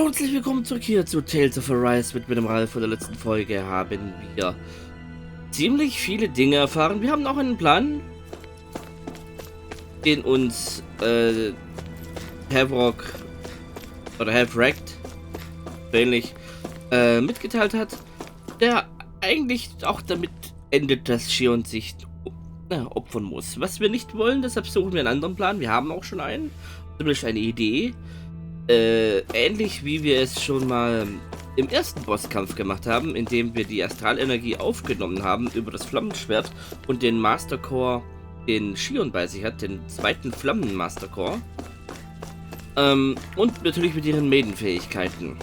Herzlich willkommen zurück hier zu Tales of Arise. Mit dem Ralf. Von der letzten Folge haben wir ziemlich viele Dinge erfahren. Wir haben auch einen Plan, den uns Havrock oder Havracked ähnlich mitgeteilt hat, der eigentlich auch damit endet, dass Shion sich opfern muss. Was wir nicht wollen, deshalb suchen wir einen anderen Plan. Wir haben auch schon einen, zumindest eine Idee. Ähnlich wie wir es schon mal im ersten Bosskampf gemacht haben, indem wir die Astralenergie aufgenommen haben über das Flammenschwert und den Mastercore, den Shion bei sich hat, den zweiten Flammen-Mastercore. Und natürlich mit ihren Maiden-Fähigkeiten.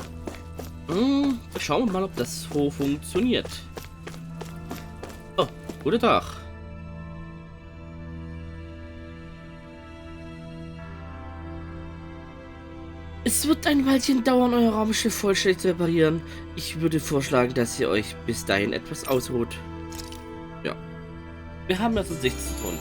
Schauen wir mal, ob das so funktioniert. Oh, guten Tag. Es wird ein Weilchen dauern, euer Raumschiff vollständig zu reparieren. Ich würde vorschlagen, dass ihr euch bis dahin etwas ausruht. Ja. Wir haben also nichts zu tun.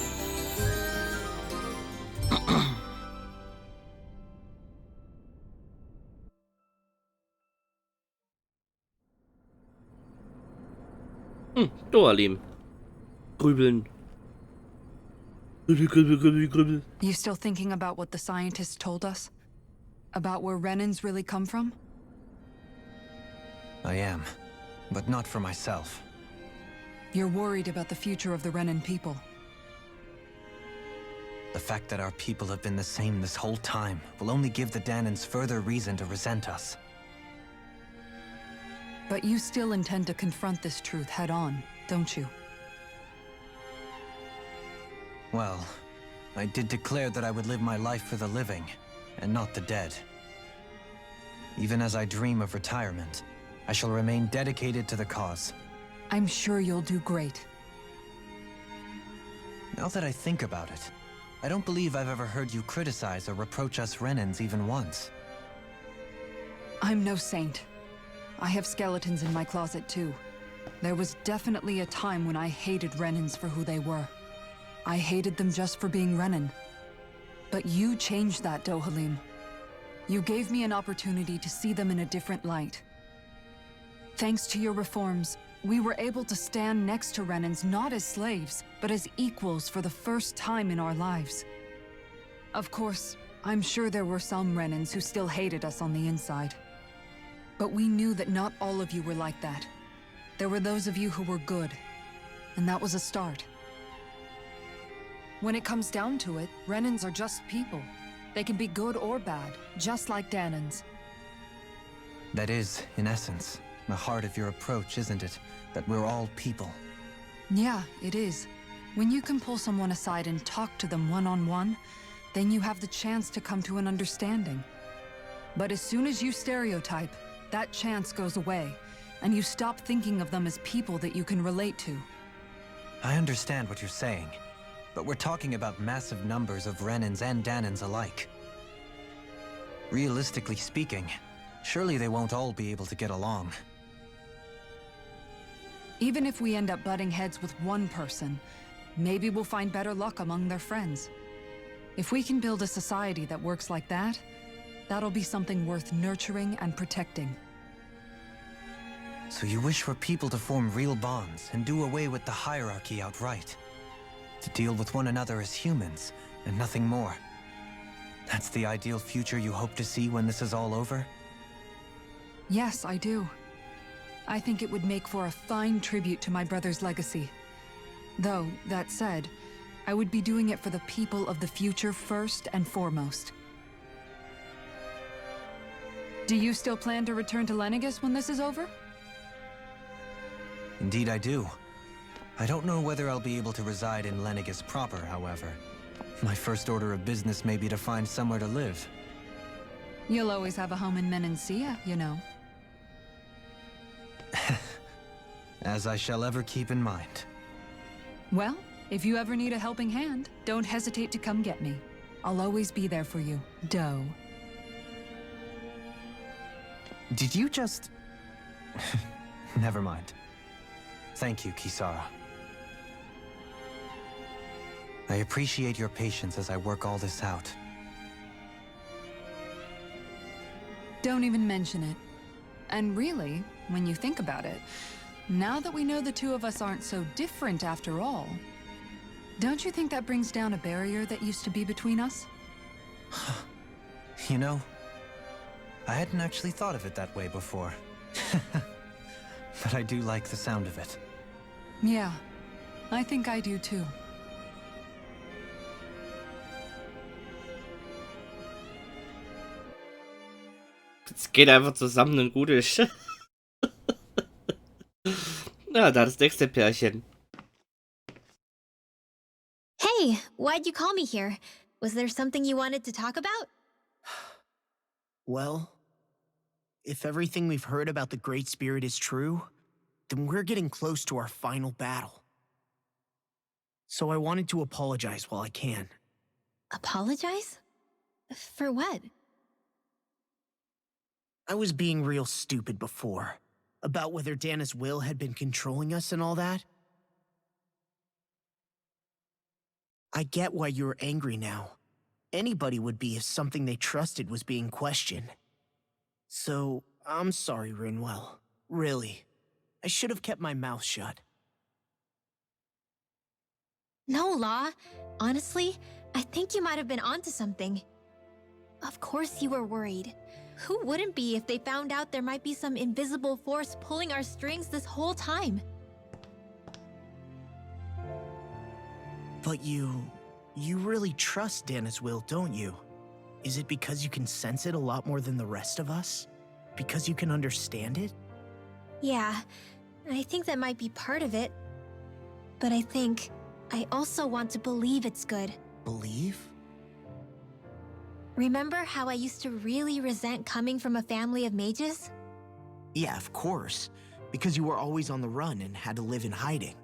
Doalim. Grübeln. Grübel. You still thinking about what the scientists told us? About where Renans really come from? I am, but not for myself. You're worried about the future of the Renan people. The fact that our people have been the same this whole time will only give the Danans further reason to resent us. But you still intend to confront this truth head-on, don't you? Well, I did declare that I would live my life for the living, and not the dead. Even as I dream of retirement, I shall remain dedicated to the cause. I'm sure you'll do great. Now that I think about it, I don't believe I've ever heard you criticize or reproach us Renans even once. I'm no saint. I have skeletons in my closet too. There was definitely a time when I hated Renans for who they were. I hated them just for being Renan. But you changed that, Dohalim. You gave me an opportunity to see them in a different light. Thanks to your reforms, we were able to stand next to Renans not as slaves, but as equals for the first time in our lives. Of course, I'm sure there were some Renans who still hated us on the inside. But we knew that not all of you were like that. There were those of you who were good, and that was a start. When it comes down to it, Renans are just people. They can be good or bad, just like Danans. That is, in essence, the heart of your approach, isn't it? That we're all people. Yeah, it is. When you can pull someone aside and talk to them one-on-one, then you have the chance to come to an understanding. But as soon as you stereotype, that chance goes away, and you stop thinking of them as people that you can relate to. I understand what you're saying, but we're talking about massive numbers of Renans and Danans alike. Realistically speaking, surely they won't all be able to get along. Even if we end up butting heads with one person, maybe we'll find better luck among their friends. If we can build a society that works like that, that'll be something worth nurturing and protecting. So you wish for people to form real bonds and do away with the hierarchy outright? To deal with one another as humans, and nothing more? That's the ideal future you hope to see when this is all over? Yes, I do. I think it would make for a fine tribute to my brother's legacy. Though, that said, I would be doing it for the people of the future first and foremost. Do you still plan to return to Lenegis when this is over? Indeed I do. I don't know whether I'll be able to reside in Lenegis proper, however. My first order of business may be to find somewhere to live. You'll always have a home in Menancia, you know. As I shall ever keep in mind. Well, if you ever need a helping hand, don't hesitate to come get me. I'll always be there for you, Doe. Did you just... Never mind. Thank you, Kisara. I appreciate your patience as I work all this out. Don't even mention it. And really, when you think about it, now that we know the two of us aren't so different after all, don't you think that brings down a barrier that used to be between us? You know, I hadn't actually thought of it that way before. But I do like the sound of it. Yeah, I think I do too. Es geht einfach zusammen und gut ist. Na, da das nächste Pärchen. Hey, why'd you call me here? Was there something you wanted to talk about? Well, if everything we've heard about the Great Spirit is true, then we're getting close to our final battle. So I wanted to apologize while I can. Apologize? For what? I was being real stupid before, about whether Dana's will had been controlling us and all that. I get why you're angry now. Anybody would be if something they trusted was being questioned. So, I'm sorry, Rinwell. Really. I should have kept my mouth shut. No, Law. Honestly, I think you might have been onto something. Of course you were worried. Who wouldn't be if they found out there might be some invisible force pulling our strings this whole time? But you really trust Dana's will, don't you? Is it because you can sense it a lot more than the rest of us? Because you can understand it? Yeah, I think that might be part of it. But I think I also want to believe it's good. Believe? Remember how I used to really resent coming from a family of mages? Yeah, of course. Because you were always on the run and had to live in hiding.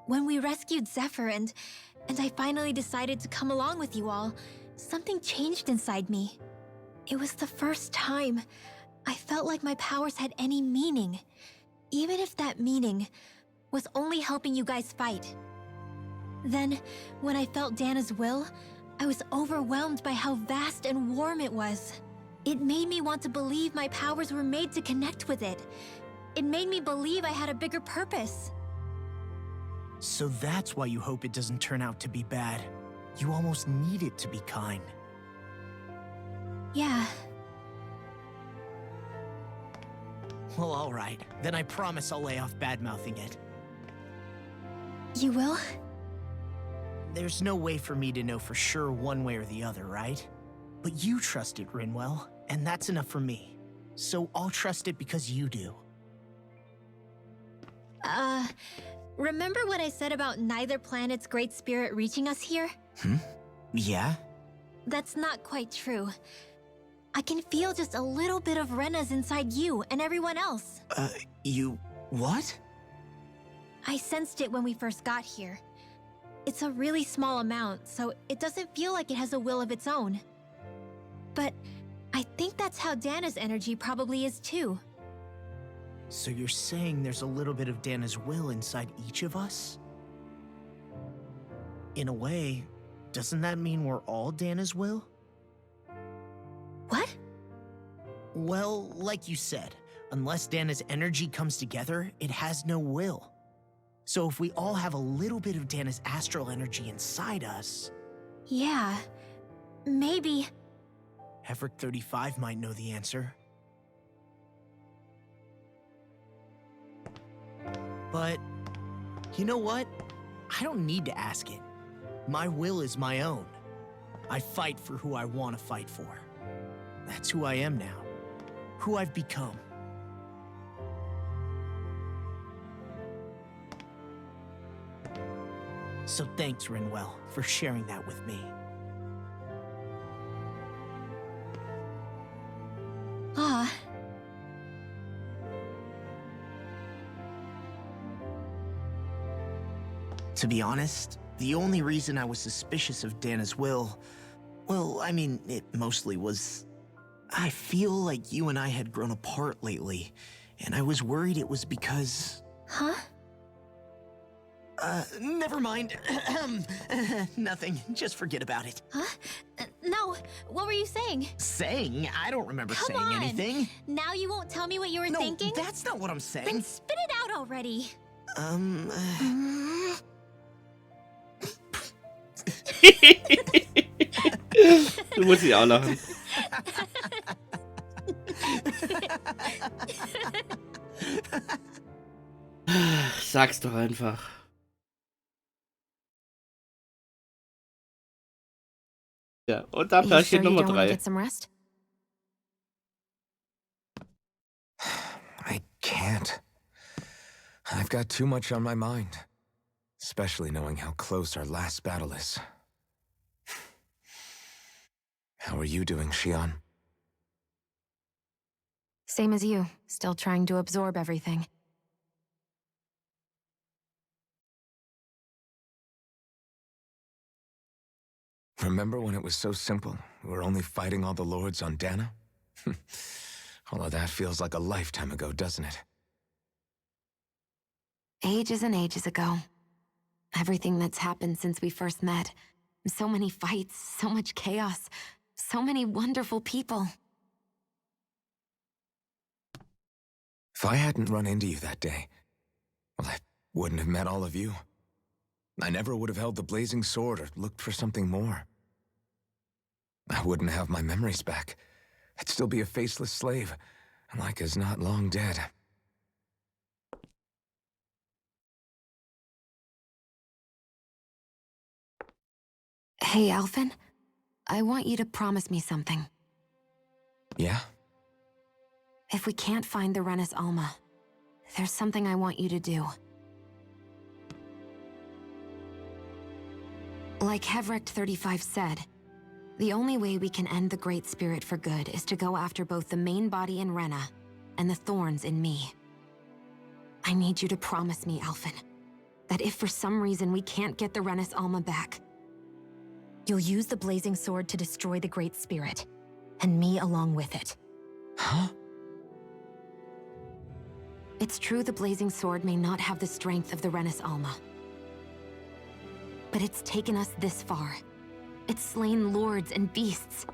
When we rescued Zephyr and I finally decided to come along with you all, something changed inside me. It was the first time I felt like my powers had any meaning, even if that meaning was only helping you guys fight. Then, when I felt Dana's will, I was overwhelmed by how vast and warm it was. It made me want to believe my powers were made to connect with it. It made me believe I had a bigger purpose. So that's why you hope it doesn't turn out to be bad. You almost need it to be kind. Yeah. Well, alright. Then I promise I'll lay off bad-mouthing it. You will? There's no way for me to know for sure one way or the other, right? But you trust it, Rinwell, and that's enough for me. So I'll trust it because you do. Remember what I said about neither planet's great spirit reaching us here? Yeah? That's not quite true. I can feel just a little bit of Rena's inside you and everyone else. You... what? I sensed it when we first got here. It's a really small amount, so it doesn't feel like it has a will of its own. But I think that's how Dana's energy probably is too. So you're saying there's a little bit of Dana's will inside each of us? In a way, doesn't that mean we're all Dana's will? What? Well, like you said, unless Dana's energy comes together, it has no will. So if we all have a little bit of Dana's astral energy inside us... Yeah, maybe... Hefric 35 might know the answer. But, you know what? I don't need to ask it. My will is my own. I fight for who I want to fight for. That's who I am now. Who I've become. So thanks, Rinwell, for sharing that with me. Ah. To be honest, the only reason I was suspicious of Dana's will, well, I mean, it mostly was... I feel like you and I had grown apart lately, and I was worried it was because... Huh? Never mind. Nothing. Just forget about it. Huh? No, what were you saying? Saying? I don't remember Come saying on. anything. Now you won't tell me what you were No, thinking? that's not what I'm saying. Then spit it out already. Du musst sie auch lachen. Sag's doch einfach. Ja, und dann You Pärchen sure you Nummer don't want to 3. get some rest? I can't. I've got too much on my mind. Especially knowing how close our last battle is. How are you doing, Xion? Same as you, still trying to absorb everything. Remember when it was so simple? We were only fighting all the lords on Dahna? All of that feels like a lifetime ago, doesn't it? Ages and ages ago. Everything that's happened since we first met. So many fights, so much chaos, so many wonderful people. If I hadn't run into you that day, well, I wouldn't have met all of you. I never would have held the blazing sword or looked for something more. I wouldn't have my memories back. I'd still be a faceless slave, like as not long dead. Hey, Alphen. I want you to promise me something. Yeah? If we can't find the Renis Alma, there's something I want you to do. Like Hevrect 35 said, the only way we can end the Great Spirit for good is to go after both the main body in Rena and the thorns in me. I need you to promise me, Alphen, that if for some reason we can't get the Renis Alma back, you'll use the blazing sword to destroy the Great Spirit, and me along with it. Huh? It's true the blazing sword may not have the strength of the Renis Alma. But it's taken us this far. It's slain lords and beasts.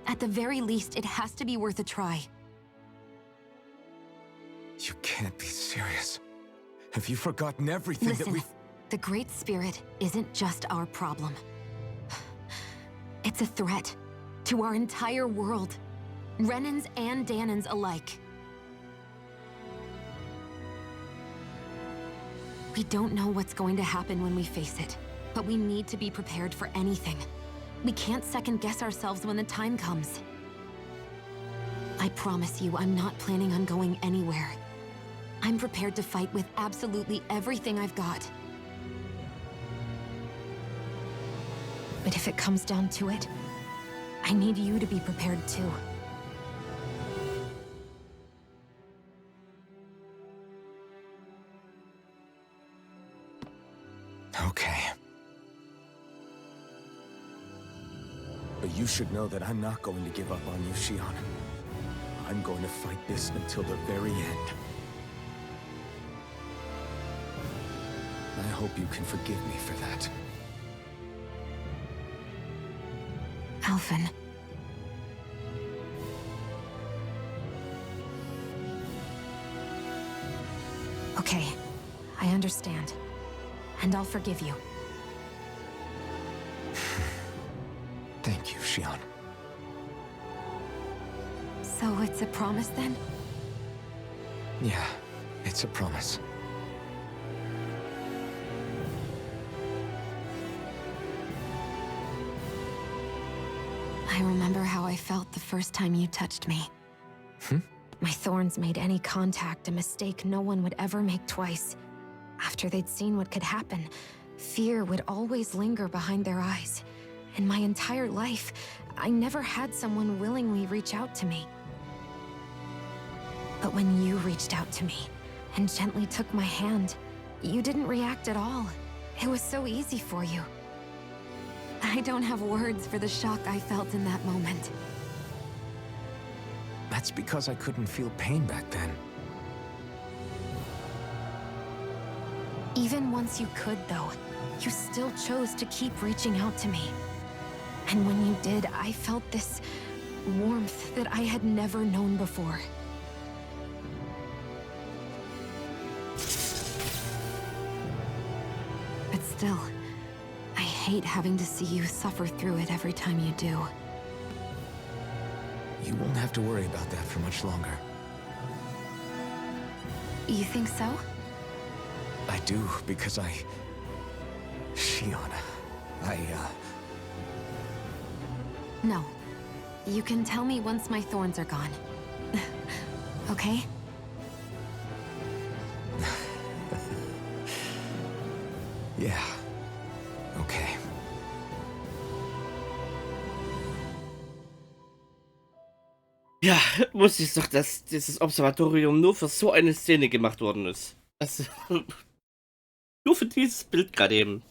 At the very least, it has to be worth a try. You can't be serious. Have you forgotten everything that Listen, we've... the Great Spirit isn't just our problem. It's a threat to our entire world. Renans and Dahnans alike. We don't know what's going to happen when we face it, but we need to be prepared for anything. We can't second-guess ourselves when the time comes. I promise you, I'm not planning on going anywhere. I'm prepared to fight with absolutely everything I've got. But if it comes down to it, I need you to be prepared too. Okay. But you should know that I'm not going to give up on you, Xion. I'm going to fight this until the very end. I hope you can forgive me for that. Alphen. Okay, I understand. And I'll forgive you. Thank you, Xion. So it's a promise then? Yeah, it's a promise. I remember how I felt the first time you touched me. My thorns made any contact a mistake no one would ever make twice. After they'd seen what could happen, fear would always linger behind their eyes. In my entire life, I never had someone willingly reach out to me. But when you reached out to me and gently took my hand, you didn't react at all. It was so easy for you. I don't have words for the shock I felt in that moment. That's because I couldn't feel pain back then. Even once you could, though, you still chose to keep reaching out to me. And when you did, I felt this warmth that I had never known before. But still, I hate having to see you suffer through it every time you do. You won't have to worry about that for much longer. You think so? I do, because Shion, No. You can tell me once my thorns are gone. Okay? Yeah. Okay. Ja, wusste ich doch, dass dieses Observatorium nur für so eine Szene gemacht worden ist. Also, nur für dieses Bild gerade eben.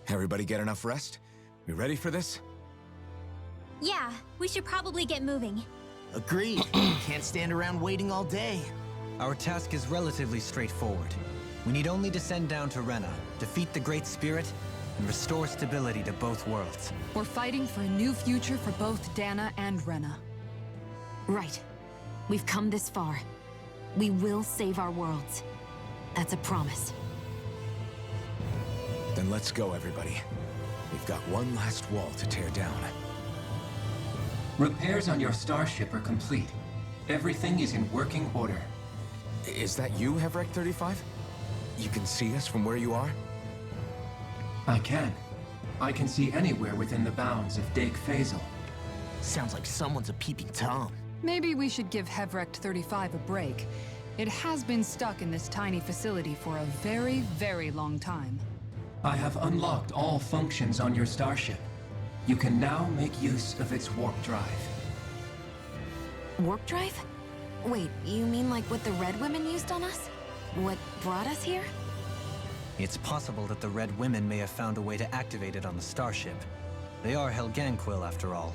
Everybody get enough rest? We ready for this? Yeah, we should probably get moving. Agreed. Can't stand around waiting all day. Our task is relatively straightforward. We need only descend down to Rena, defeat the Great Spirit, and restore stability to both worlds. We're fighting for a new future for both Dahna and Rena. Right. We've come this far. We will save our worlds. That's a promise. Then let's go, everybody. We've got one last wall to tear down. Repairs on your starship are complete. Everything is in working order. Is that you, Hevrek 35? You can see us from where you are? I can. I can see anywhere within the bounds of Dake Faisal. Sounds like someone's a peeping Tom. Maybe we should give Hevrect 35 a break. It has been stuck in this tiny facility for a very, very long time. I have unlocked all functions on your starship. You can now make use of its warp drive. Warp drive? Wait, you mean like what the Red Women used on us? What brought us here? It's possible that the Red Women may have found a way to activate it on the starship. They are Helganquil, after all.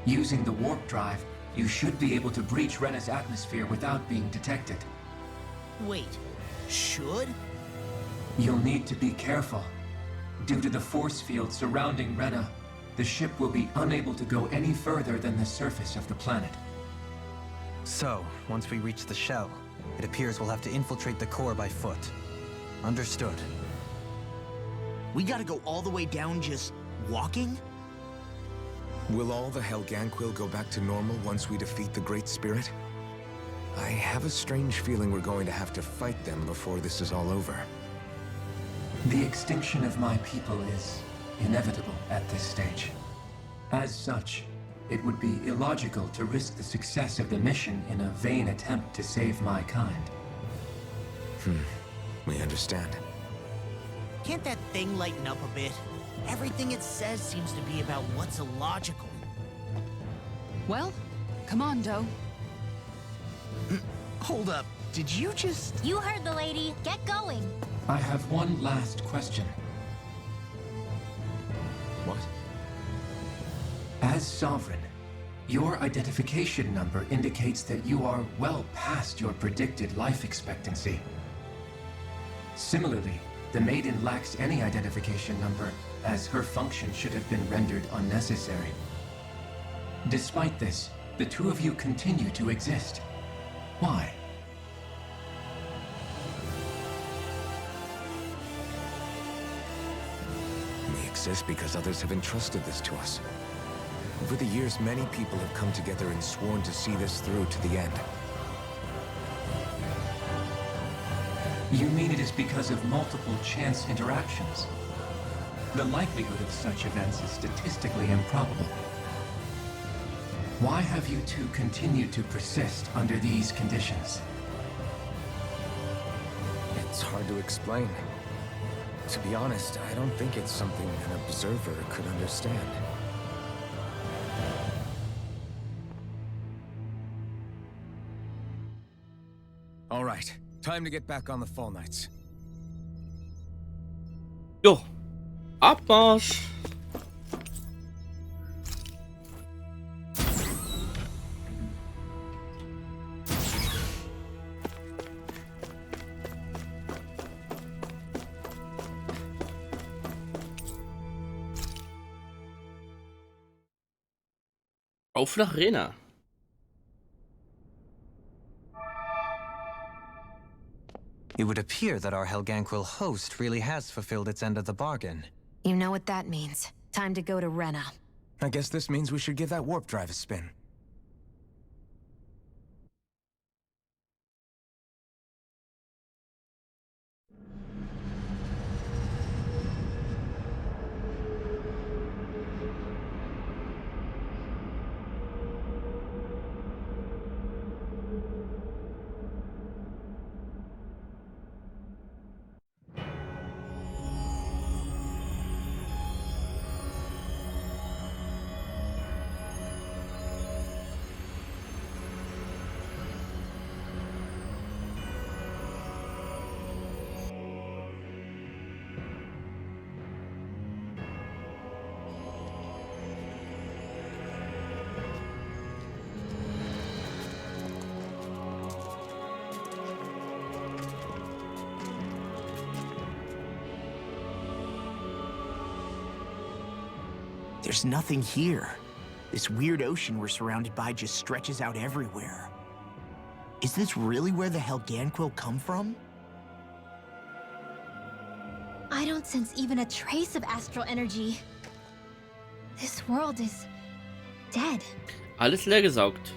Using the warp drive, you should be able to breach Rena's atmosphere without being detected. Wait, should? You'll need to be careful. Due to the force field surrounding Rena, the ship will be unable to go any further than the surface of the planet. So, once we reach the shell, it appears we'll have to infiltrate the core by foot. Understood. We gotta go all the way down just walking? Will all the Helganquil go back to normal once we defeat the Great Spirit? I have a strange feeling we're going to have to fight them before this is all over. The extinction of my people is inevitable at this stage. As such, it would be illogical to risk the success of the mission in a vain attempt to save my kind. We understand. Can't that thing lighten up a bit? Everything it says seems to be about what's illogical. Well, come on, Doe. Hold up, did you just... You heard the lady. Get going. I have one last question. What? As Sovereign, your identification number indicates that you are well past your predicted life expectancy. Similarly, the Maiden lacks any identification number, as her function should have been rendered unnecessary. Despite this, the two of you continue to exist. Why? We exist because others have entrusted this to us. Over the years, many people have come together and sworn to see this through to the end. You mean it is because of multiple chance interactions? The likelihood of such events is statistically improbable. Why have you two continued to persist under these conditions? It's hard to explain. To be honest, I don't think it's something an observer could understand. All right, time to get back on the Fall Knights. Jo, Abmarsch! Auf nach Rena. It would appear that our Helganquil host really has fulfilled its end of the bargain. You know what that means. Time to go to Rena. I guess this means we should give that warp drive a spin. There's nothing here. This weird ocean we're surrounded by just stretches out everywhere. Is this really where the Helganquil come from? I don't sense even a trace of astral energy. This world is dead. Alles leergesaugt.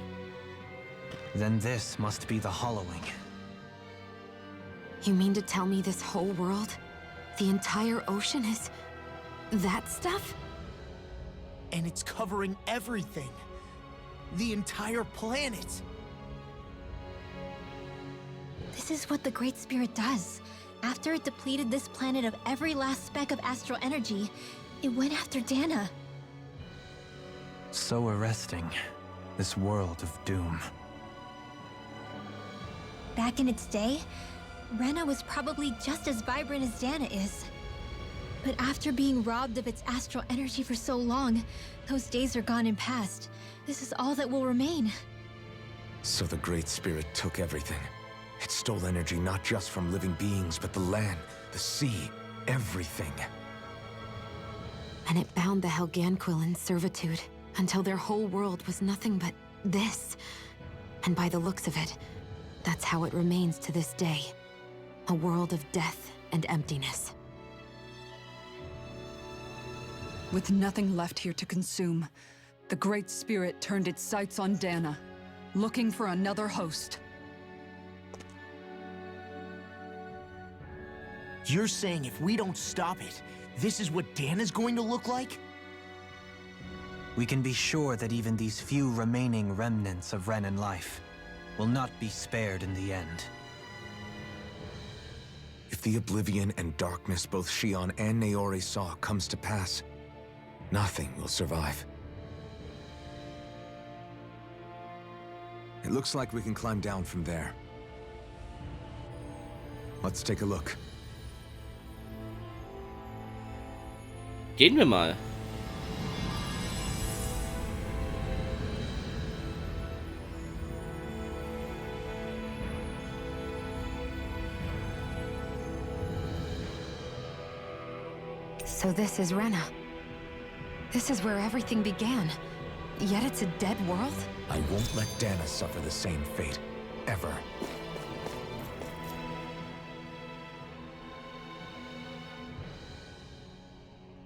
Then this must be the hollowing. You mean to tell me this whole world, the entire ocean is that stuff? And it's covering everything. The entire planet. This is what the Great Spirit does. After it depleted this planet of every last speck of astral energy, it went after Dahna. So arresting. This world of doom. Back in its day, Rena was probably just as vibrant as Dahna is. But after being robbed of its astral energy for so long, those days are gone and past. This is all that will remain. So the Great Spirit took everything. It stole energy not just from living beings, but the land, the sea, everything. And it bound the Helganquil in servitude until their whole world was nothing but this. And by the looks of it, that's how it remains to this day. A world of death and emptiness. With nothing left here to consume, the Great Spirit turned its sights on Dahna, looking for another host. You're saying if we don't stop it, this is what Dahna's going to look like? We can be sure that even these few remaining remnants of Renan life will not be spared in the end. If the oblivion and darkness both Shion and Naori saw comes to pass, nothing will survive. It looks like we can climb down from there. Let's take a look. Gehen wir mal. So this is Rena. This is where everything began. Yet it's a dead world? I won't let Dahna suffer the same fate. Ever.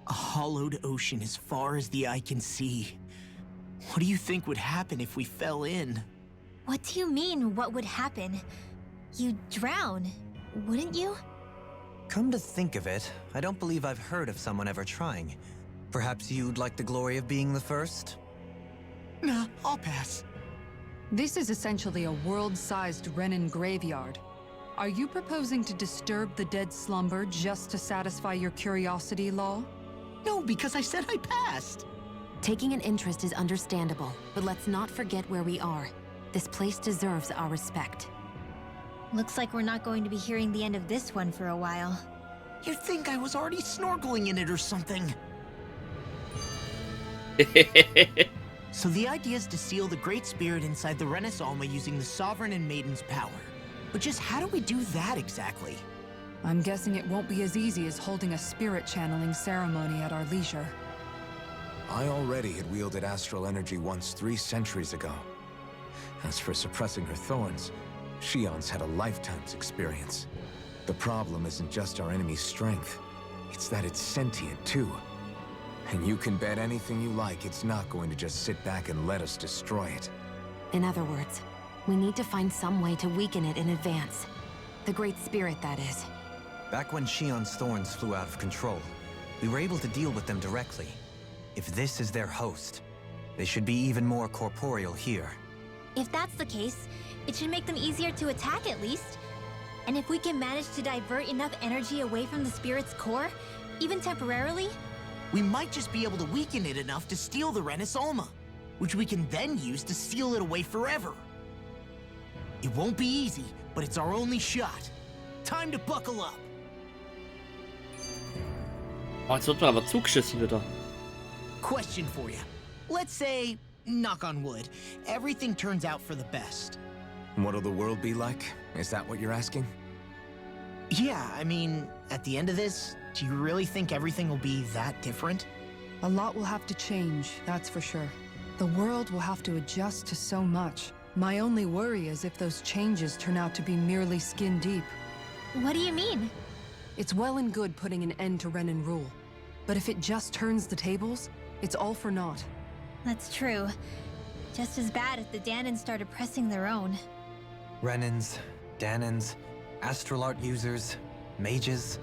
A hollowed ocean as far as the eye can see. What do you think would happen if we fell in? What do you mean, what would happen? You'd drown, wouldn't you? Come to think of it, I don't believe I've heard of someone ever trying. Perhaps you'd like the glory of being the first? Nah, I'll pass. This is essentially a world-sized Renan graveyard. Are you proposing to disturb the dead slumber just to satisfy your curiosity, Law? No, because I said I passed. Taking an interest is understandable, but let's not forget where we are. This place deserves our respect. Looks like we're not going to be hearing the end of this one for a while. You'd think I was already snorkeling in it or something. So the idea is to seal the Great Spirit inside the Renas Alma using the Sovereign and Maiden's power. But just how do we do that exactly? I'm guessing it won't be as easy as holding a spirit channeling ceremony at our leisure. I already had wielded astral energy once 3 centuries ago. As for suppressing her thorns, Shion's had a lifetime's experience. The problem isn't just our enemy's strength, it's that it's sentient too. And you can bet anything you like it's not going to just sit back and let us destroy it. In other words, we need to find some way to weaken it in advance. The Great Spirit, that is. Back when Shion's thorns flew out of control, we were able to deal with them directly. If this is their host, they should be even more corporeal here. If that's the case, it should make them easier to attack at least. And if we can manage to divert enough energy away from the spirit's core, even temporarily, We might just be able to weaken it enough to steal the Renis Alma, which we can then use to steal it away forever. It won't be easy, but it's our only shot. Time to buckle up. Oh, jetzt wird man aber zugeschissen wieder. Question for you. Let's say, knock on wood, everything turns out for the best. What'll the world be like? Is that what you're asking? Yeah, I mean, at the end of this, do you really think everything will be that different? A lot will have to change, that's for sure. The world will have to adjust to so much. My only worry is if those changes turn out to be merely skin deep. what do you mean? It's well and good putting an end to Renin rule. But if it just turns the tables, it's all for naught. That's true. Just as bad if the Dahnans started pressing their own. Renins, Dahnans, astral art users, mages.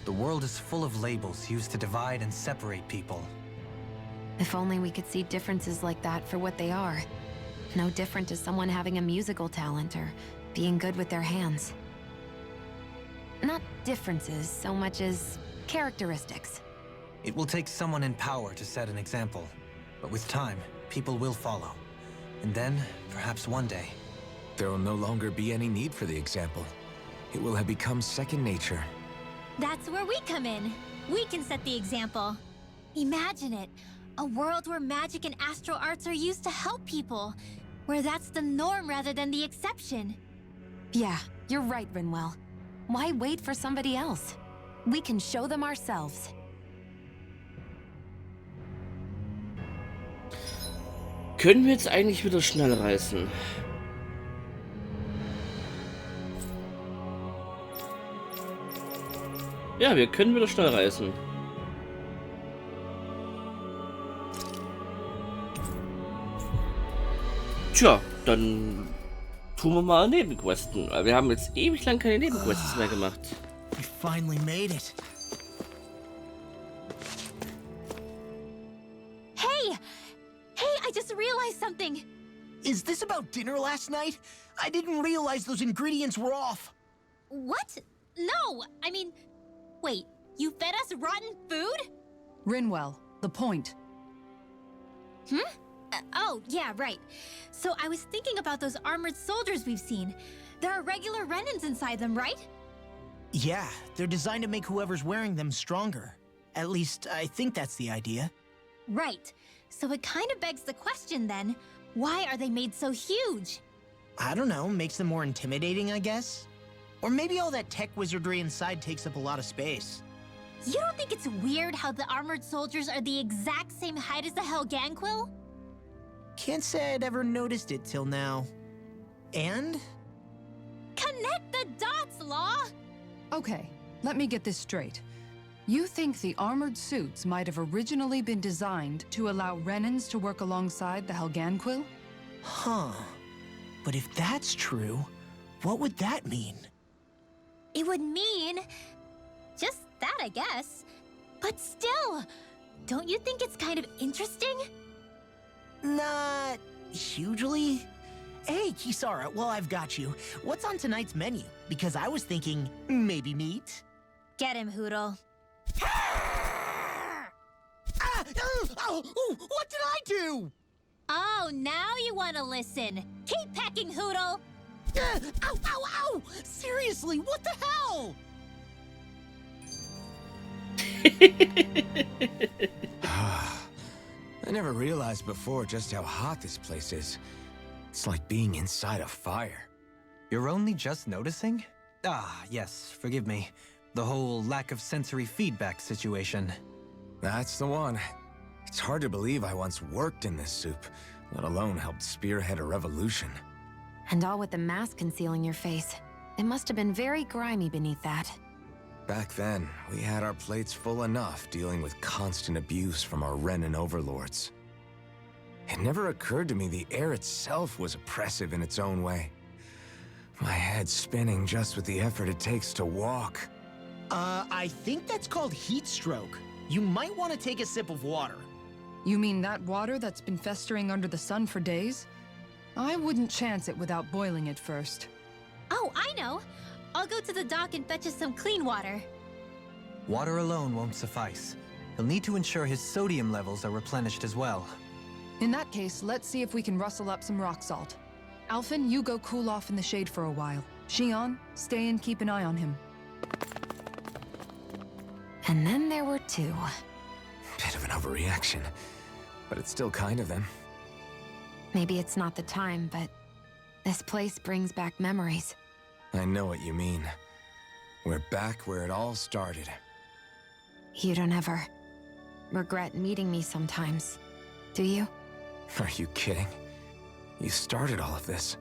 The world is full of labels used to divide and separate people. If only we could see differences like that for what they are. No different to someone having a musical talent or being good with their hands. Not differences so much as characteristics. It will take someone in power to set an example. But with time, people will follow. And then, perhaps one day, There will no longer be any need for the example. It will have become second nature. That's where we come in. We can set the example. Imagine it. A world where magic and astral arts are used to help people. Where that's the norm rather than the exception. Yeah, you're right, Rinwell. Why wait for somebody else? We can show them ourselves. Können wir jetzt eigentlich wieder schnell reisen? Ja, wir können wieder schnell reisen. Tja, dann tun wir mal Nebenquesten. Wir haben jetzt ewig lang keine Nebenquests mehr gemacht. We finally made it. Hey! Hey, I just realized something! Is this about dinner last night? I didn't realize those ingredients were off. What? No! I mean, wait, you fed us rotten food? Rinwell, the point. Oh, yeah, right. So I was thinking about those armored soldiers we've seen. There are regular Renins inside them, right? Yeah, they're designed to make whoever's wearing them stronger. At least, I think that's the idea. Right. So it kind of begs the question then, why are they made so huge? I don't know, makes them more intimidating, I guess? Or maybe all that tech wizardry inside takes up a lot of space. You don't think it's weird how the armored soldiers are the exact same height as the Helganquil? Can't say I'd ever noticed it till now. And? Connect the dots, Law! Okay, let me get this straight. You think the armored suits might have originally been designed to allow Renins to work alongside the Helganquil? Huh. But if that's true, what would that mean? It would mean... just that, I guess. But still, don't you think it's kind of interesting? Not hugely. Hey, Kisara, while I've got you, what's on tonight's menu? Because I was thinking, maybe meat? Get him, Hoodle. What did I do? Oh, now you want to listen. Keep pecking, Hoodle! Ow! Seriously, what the hell? I never realized before just how hot this place is. It's like being inside a fire. You're only just noticing? Ah, yes, forgive me. The whole lack of sensory feedback situation. That's the one. It's hard to believe I once worked in this soup, let alone helped spearhead a revolution. And all with the mask concealing your face. It must have been very grimy beneath that. Back then, we had our plates full enough dealing with constant abuse from our Renan overlords. It never occurred to me the air itself was oppressive in its own way. My head spinning just with the effort it takes to walk. I think that's called heat stroke. You might want to take a sip of water. You mean that water that's been festering under the sun for days? I wouldn't chance it without boiling it first. Oh, I know! I'll go to the dock and fetch us some clean water. Water alone won't suffice. He'll need to ensure his sodium levels are replenished as well. In that case, let's see if we can rustle up some rock salt. Alphen, you go cool off in the shade for a while. Xion, stay and keep an eye on him. And then there were two. Bit of an overreaction, but it's still kind of them. Maybe it's not the time, but this place brings back memories. I know what you mean. We're back where it all started. You don't ever regret meeting me sometimes, do you? Are you kidding? You started all of this.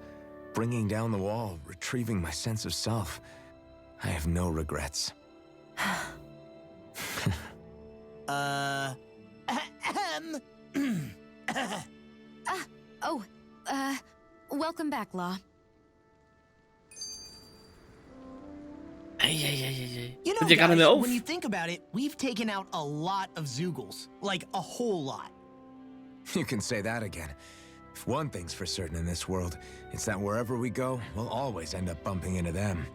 Bringing down the wall, retrieving my sense of self. I have no regrets. Welcome back, Law. Ei. You know, Hört ihr gerade guys, mehr auf? when you think about it, we've taken out a lot of Zeugles. Like, a whole lot. You can say that again. If one thing's for certain in this world, it's that wherever we go, we'll always end up bumping into them.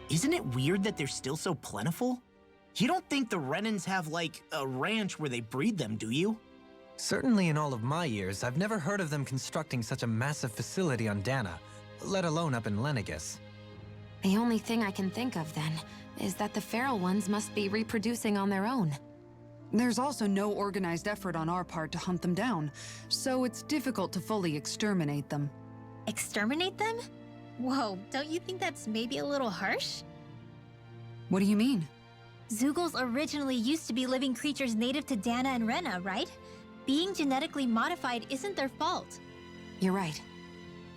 Isn't it weird that they're still so plentiful? You don't think the Renans have, like, a ranch where they breed them, do you? Certainly in all of my years, I've never heard of them constructing such a massive facility on Dahna, let alone up in Lenegus. The only thing I can think of, then, is that the feral ones must be reproducing on their own. There's also no organized effort on our part to hunt them down, so it's difficult to fully exterminate them. Exterminate them? Whoa, don't you think that's maybe a little harsh? What do you mean? Zeugles originally used to be living creatures native to Dahna and Rena, right? Being genetically modified isn't their fault. You're right.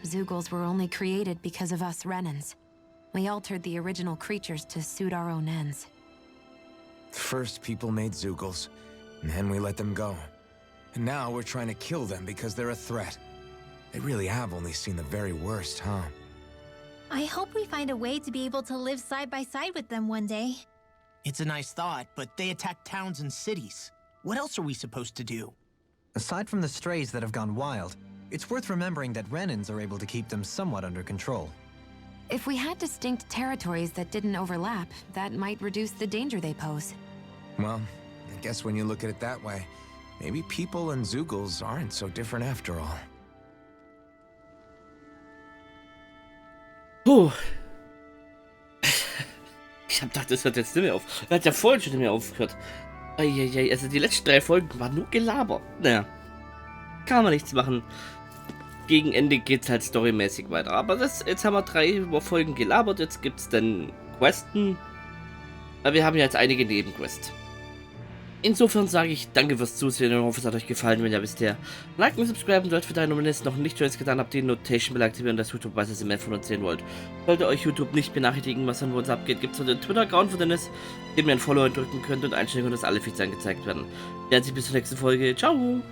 Zeugles were only created because of us Renans. We altered the original creatures to suit our own ends. First, people made Zeugles, and then we let them go. And now we're trying to kill them because they're a threat. They really have only seen the very worst, huh? I hope we find a way to be able to live side by side with them one day. It's a nice thought, but they attack towns and cities. What else are we supposed to do? Aside from the strays that have gone wild, it's worth remembering that Renans are able to keep them somewhat under control. If we had distinct territories that didn't overlap, that might reduce the danger they pose. Well, I guess when you look at it that way, maybe people and Zeugles aren't so different after all. Puh. Ich hab gedacht, das hört jetzt nicht mehr auf. Das hat ja vorhin schon nicht mehr aufgehört. Eieiei, also die letzten 3 Folgen waren nur Gelaber. Naja, kann man nichts machen. Gegen Ende geht's halt storymäßig weiter. Aber jetzt haben wir 3 Folgen gelabert, jetzt gibt's dann Questen. Aber wir haben ja jetzt einige Nebenquests. Insofern sage ich danke fürs Zusehen und hoffe, es hat euch gefallen. Wenn ja, wisst ihr, liken und subscriben dort für deine, wenn ihr es noch nicht schon getan habt, die Notition Bell aktivieren, dass YouTube weiß, dass ihr mehr von uns sehen wollt. Sollte euch YouTube nicht benachrichtigen, was an uns abgeht, gibt es den Twitter-Account von Dennis, den ihr einen Follower drücken könnt und einstellen könnt, dass alle Feeds angezeigt werden. Dann bis zur nächsten Folge. Ciao!